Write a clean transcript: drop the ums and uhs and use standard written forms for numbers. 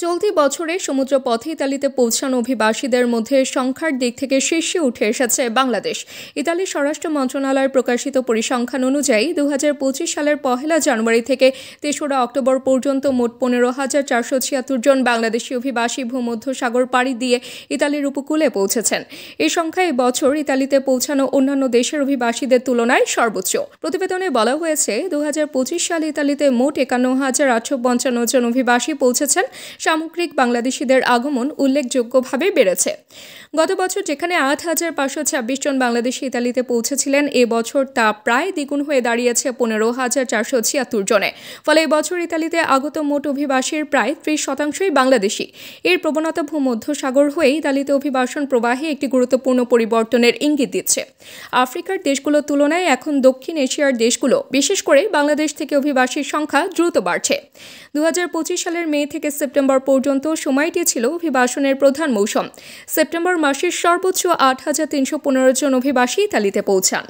চলতি বছরে সমুদ্রপথে ইতালিতে পৌঁছানো অভিবাসীদের মধ্যে সংখ্যার দিক থেকে শীর্ষে উঠে এসেছে বাংলাদেশ। ইতালির স্বরাষ্ট্র মন্ত্রণালয়ের প্রকাশিত পরিসংখ্যান অনুযায়ী 2025 সালের 1 জানুয়ারি থেকে 3রা অক্টোবর পর্যন্ত মোট 15,476 জন বাংলাদেশি অভিবাসী ভূমধ্যসাগর পাড়ি দিয়ে ইতালির উপকূলে পৌঁছেছেন। এই সংখ্যা এই বছর ইতালিতে পৌঁছানো অন্যান্য দেশের অভিবাসীদের তুলনায় সর্বোচ্চ। প্রতিবেদনে বলা হয়েছে 2025 সালে ইতালিতে মোট 51,855 জন অভিবাসী পৌঁছেছেন। সামগ্রিক বাংলাদেশিদের আগমন উল্লেখযোগ্যভাবে বেড়েছে। গত বছর যেখানে 8,526 জন বাংলাদেশি ইতালিতে পৌঁছেছিলেন, এবছর তা প্রায় দ্বিগুণ হয়ে দাঁড়িয়েছে 15,476 জনে। ফলে এবছর ইতালিতে আগত মোট অভিবাসীর প্রায় 30% বাংলাদেশি। এর প্রবণতা ভূমধ্যসাগর হয়ে ইতালিতে অভিবাসন প্রবাহে একটি গুরুত্বপূর্ণ পরিবর্তনের ইঙ্গিত দিচ্ছে। আফ্রিকার দেশগুলোর তুলনায় এখন দক্ষিণ এশিয়ার দেশগুলো, বিশেষ করে বাংলাদেশ থেকে অভিবাসীর সংখ্যা দ্রুত বাড়ছে। 2025 সালের মে থেকে সেপ্টেম্বর পর্যন্ত সময়টি ছিল অভিবাসনের প্রধান মৌসুম। সেপ্টেম্বর মাসের সর্বোচ্চ 8,315 জন অভিবাসী ইতালিতে পৌঁছান।